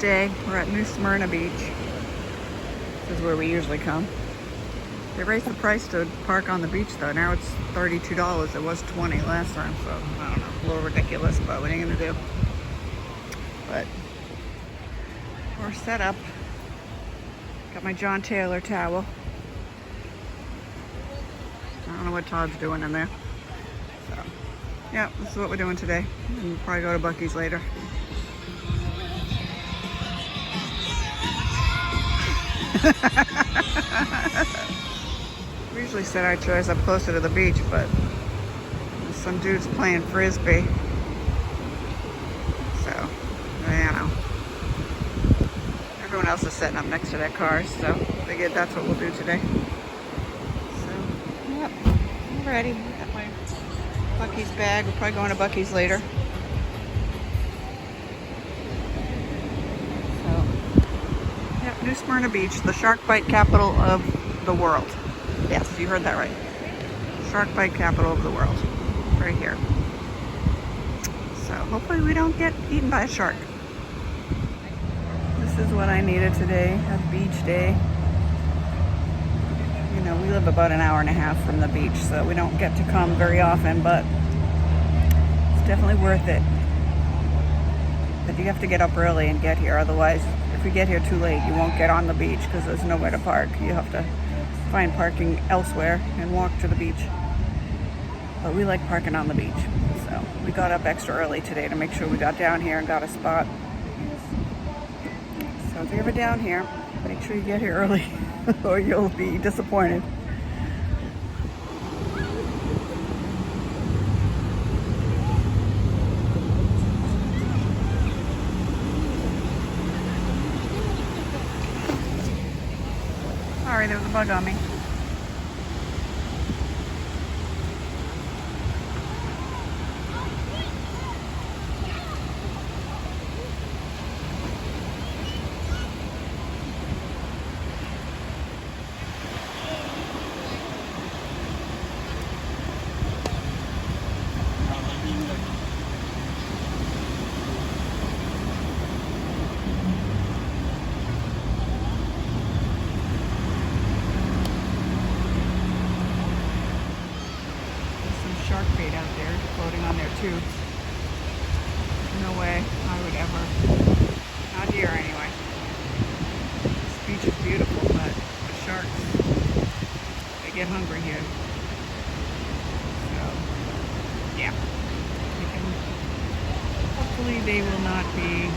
day. We're at New Smyrna Beach. This is where we usually come. They raised the price to park on the beach though. Now it's $32. It was $20 last time, so I don't know. A little ridiculous, but what are you gonna do? But we're set up. Got my John Taylor towel. I don't know what Todd's doing in there. So, yeah, this is what we're doing today. And we'll probably go to Buc-ee's later. We usually set our chairs up closer to the beach, but some dude's playing frisbee. So, you know. Everyone else is setting up next to their cars, so figured that's what we'll do today. So, yep, I'm ready. Got my Buc-ee's bag. We're probably going to Buc-ee's later. So, yep, New Smyrna Beach, the shark bite capital of the world. Yes, you heard that right. Shark bite capital of the world. Right here. So, hopefully we don't get eaten by a shark. This is what I needed today, a beach day. You know, we live about an hour and a half from the beach, so we don't get to come very often, but it's definitely worth it. But you have to get up early and get here, otherwise, if you get here too late, you won't get on the beach because there's nowhere to park. You have to find parking elsewhere and walk to the beach. But we like parking on the beach, so we got up extra early today to make sure we got down here and got a spot. So if you're ever down here, make sure you get here early or you'll be disappointed. Sorry, there was a bug on me. Shark bait out there floating on their tubes. No way I would ever. Not here anyway. This beach is beautiful, but the sharks, they get hungry here. So, yeah. Hopefully they will not be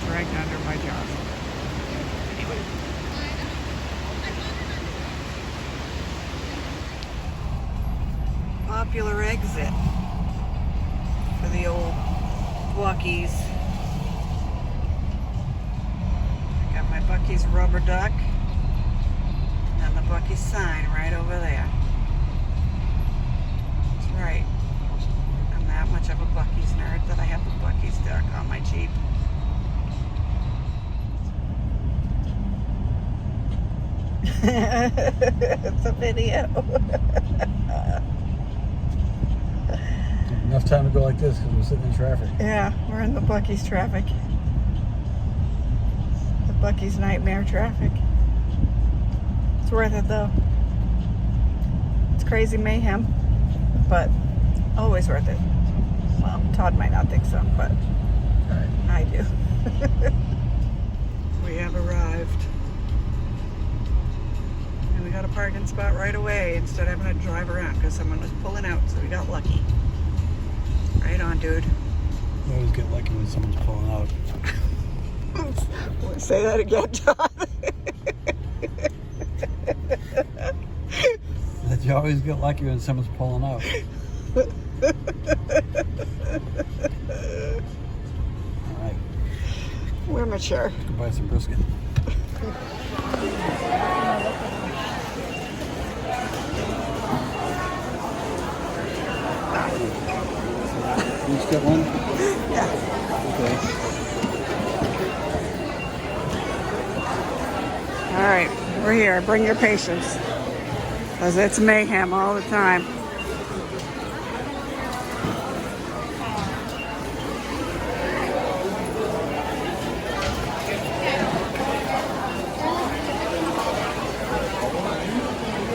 dragged under by jaws. Anyway. Popular exit for the old Buc-ee's. I got my Buc-ee's rubber duck and the Buc-ee's sign right over there. That's right. I'm that much of a Buc-ee's nerd that I have the Buc-ee's duck on my Jeep. It's a video. Enough time to go like this because we're sitting in traffic. Yeah, we're in the Buc-ee's traffic. The Buc-ee's nightmare traffic. It's worth it though. It's crazy mayhem, but always worth it. Well, Todd might not think so, but I do. We have arrived. And we got a parking spot right away instead of having to drive around because someone was pulling out, so we got lucky. Right on, dude. You always get lucky when someone's pulling out. Say that again, Todd. That you always get lucky when someone's pulling out. All right. We're mature. Let's go buy some brisket. Each get one? Yeah. Okay. All right, we're here. Bring your patience, because it's mayhem all the time.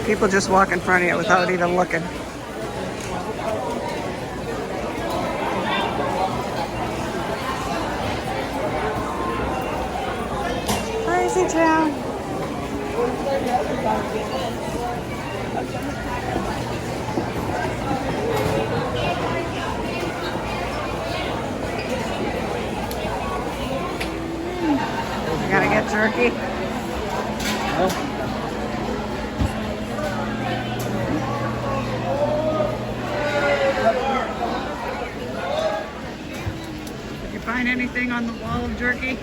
People just walk in front of you without even looking. Crazy town. You gotta get jerky. Did you find anything on the wall of jerky?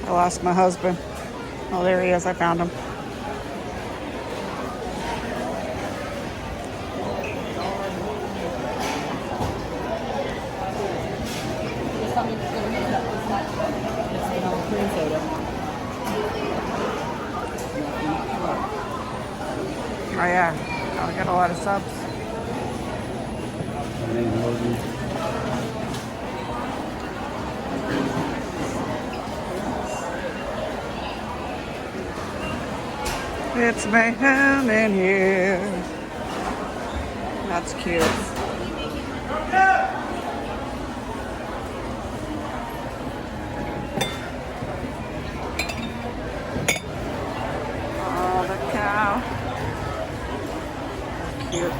I lost my husband. Oh, there he is. I found him. Oh, yeah. Oh, I got a lot of subs. It's mayhem in here. That's cute. Oh, the cow. Cute.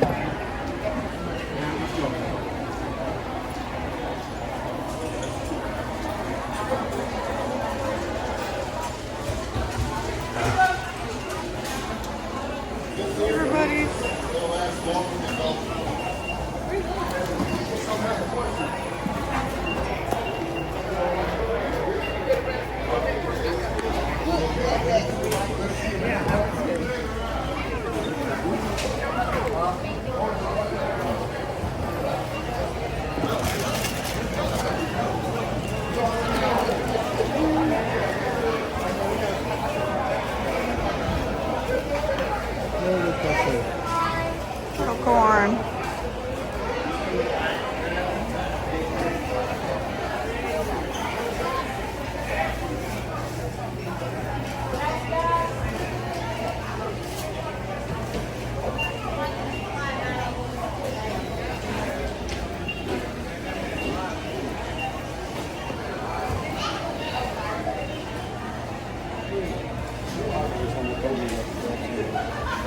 Little corn.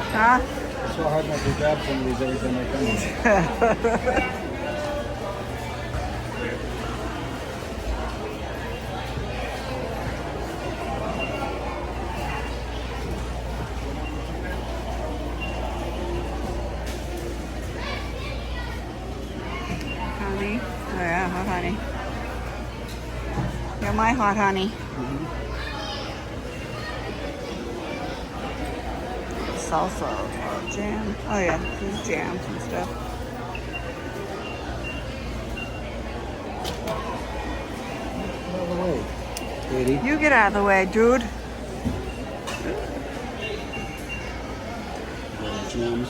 Huh? It's so hard not to grab some of these every time I come. Honey. Oh yeah, hot honey. You're my hot honey. Salsa, jam. Oh yeah, there's jams and stuff. Out of the way, lady. You get out of the way, dude. Jams.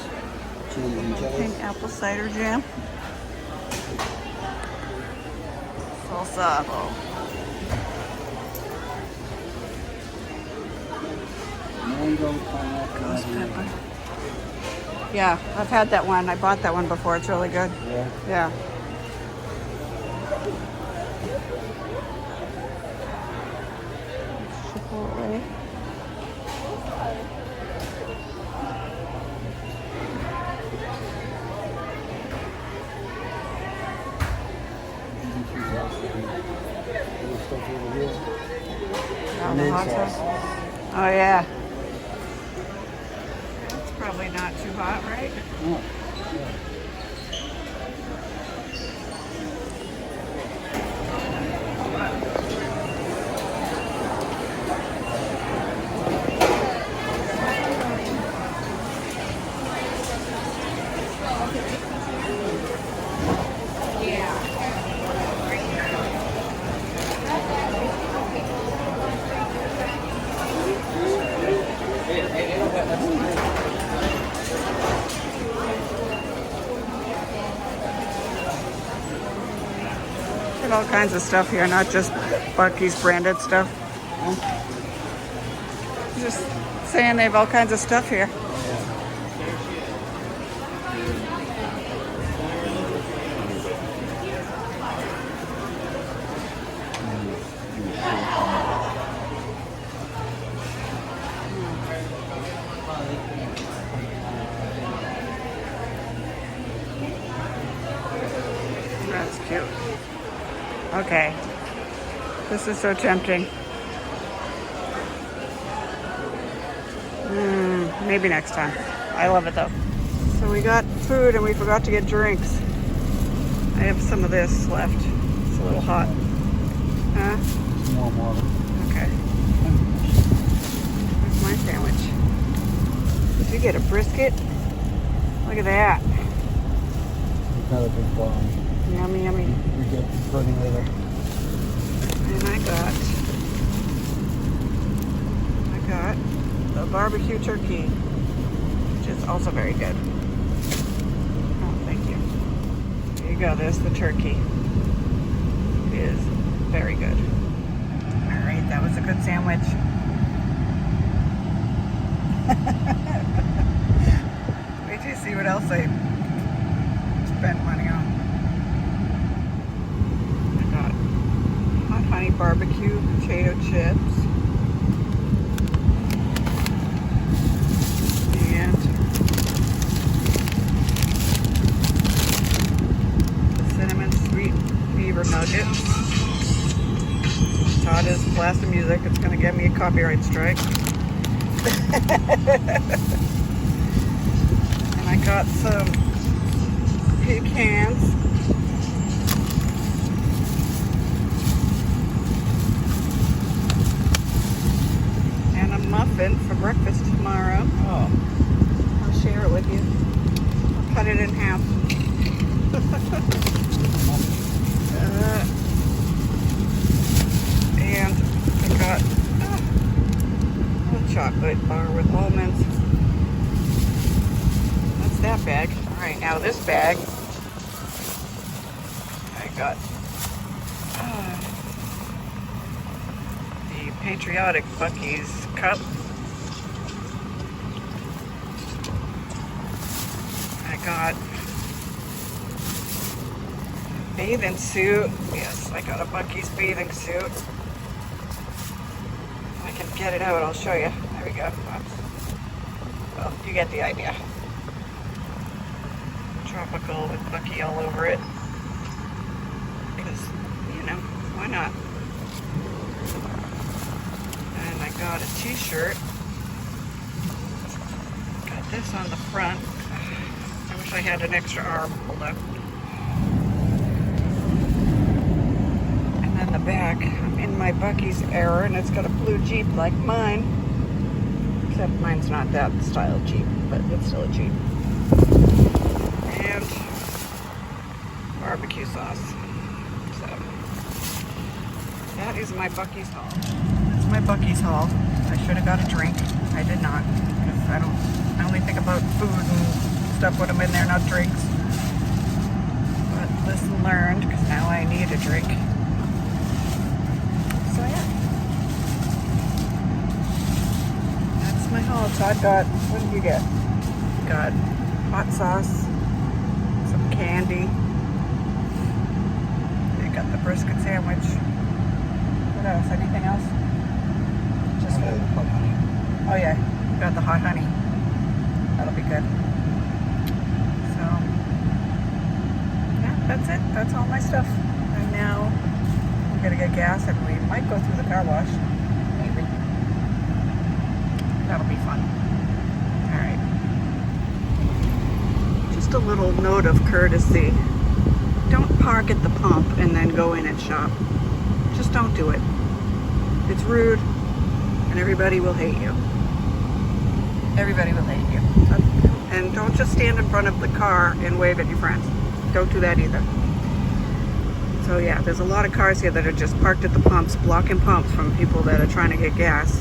Jams and jellies. Pink apple cider jam. Salsa. Mango, pineapple. Ghost pepper. Yeah, I've had that one. I bought that one before. It's really good. Yeah. Yeah. Chipotle. Stuff over here. Down the Mint hot sauce. sauce. Oh yeah. It's probably not too hot, right? Oh, Got all kinds of stuff here, not just Buc-ee's branded stuff. Just saying they have all kinds of stuff here. That's cute. Okay. This is so tempting. Maybe next time. I love it though. So we got food and we forgot to get drinks. I have some of this left. It's a little hot. Huh? Some more water. Okay. Here's my sandwich. Did you get a brisket? Look at that. It's not a big bomb. Yummy, yummy. We get running later. And I got the barbecue turkey, which is also very good. Oh, thank you. Here you go. There's the turkey. It is very good. All right, that was a good sandwich. Wait till you see what else I spent money on. I got hot honey barbecue potato chips. And cinnamon sweet beaver nuggets. Todd is blasting music. It's going to get me a copyright strike. And I got some pecans. And a muffin for breakfast tomorrow. Oh. I'll share it with you. I'll cut it in half. And I got a chocolate bar with almonds. That's that bag. All right, now this bag, I got the patriotic Buc-ee's cup. I got bathing suit. Yes, I got a Buc-ee's bathing suit. If I can get it out, I'll show you. There we go. Well, you get the idea. Tropical with Buc-ee all over it. Because, you know, why not? And I got a t-shirt. Got this on the front. I wish I had an extra arm. Hold on. And then the back, I'm in my Buc-ee's era, and it's got a blue Jeep like mine. Except mine's not that style Jeep, but it's still a Jeep. And barbecue sauce. So that is my Buc-ee's haul. That's my Buc-ee's haul. I should have got a drink. I did not, because I only think about food and stuff when I'm in there, not drinks. But lesson learned, because now I need a drink. So yeah. That's my haul. Todd got, what did you get? Got hot sauce, some candy. You got the brisket sandwich. What else? Anything else? Just Okay, hot honey. Oh yeah, got the hot honey. That'll be good. So yeah, that's it. That's all my stuff. And now we're gonna get gas, and we might go through the car wash. Maybe. That'll be fun. All right. Just a little note of courtesy. Don't park at the pump and then go in and shop. Just don't do it. It's rude, and everybody will hate you. Everybody will hate you. And don't just stand in front of the car and wave at your friends. Don't do that either. So yeah, there's a lot of cars here that are just parked at the pumps, blocking pumps from people that are trying to get gas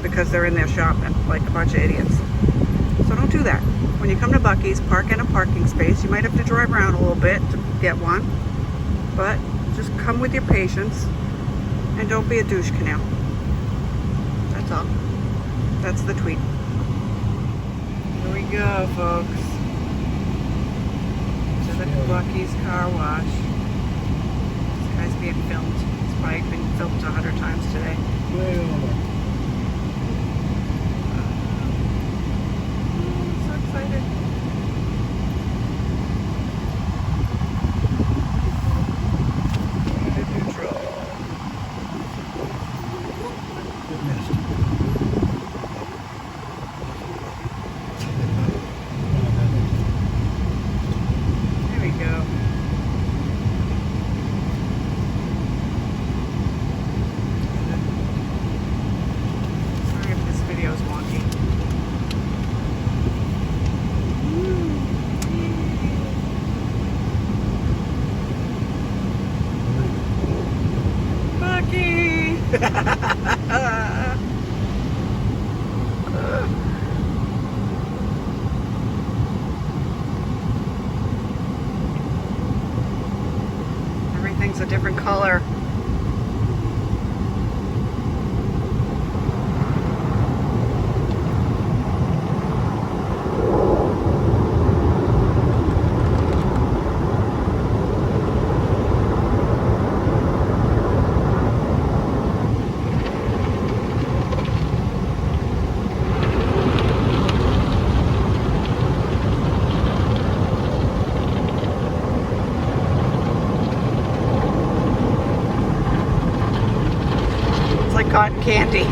because they're in there shopping like a bunch of idiots. So don't do that. When you come to Buc-ee's, park in a parking space. You might have to drive around a little bit to get one, but Just come with your patience and don't be a douche canal. That's all. That's the tweet. Here we go, folks. To the Buc-ee's car wash. This guy's being filmed. It's probably been filmed 100 times today. Way over. So excited. Neutral. It missed. There we go. Sorry if this video is wonky. Buc-ee! Everything's a different color. It's like cotton candy.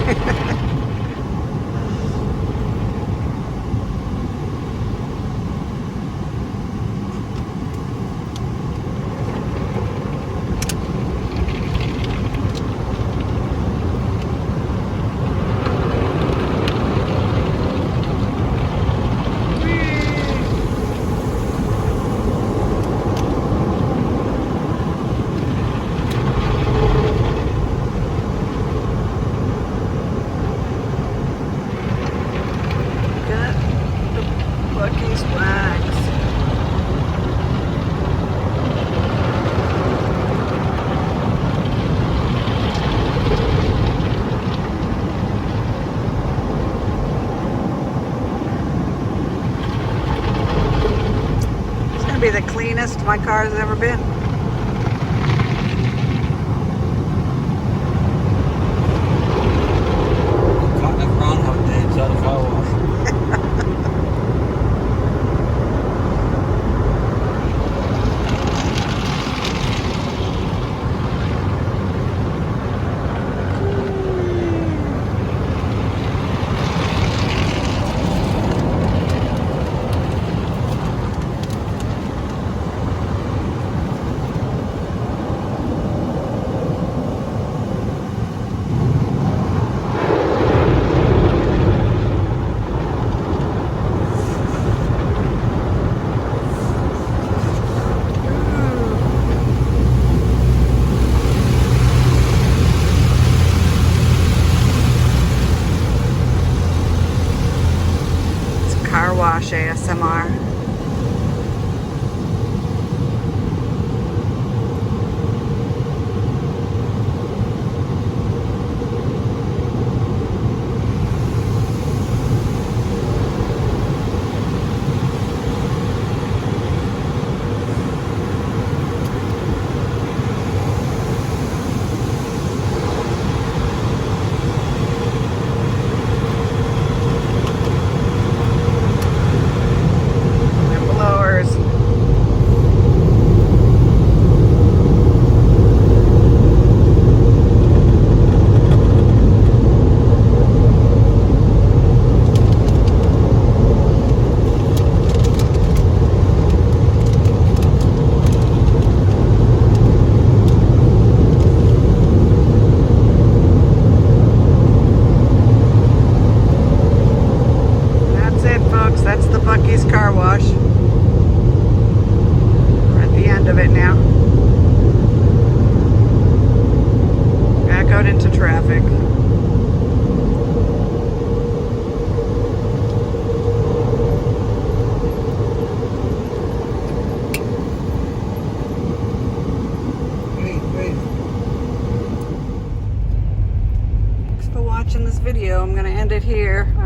Got the Buc-ee's wax. It's gonna be the cleanest my car has ever been. Caught that Groundhog Day inside the car wash. it here.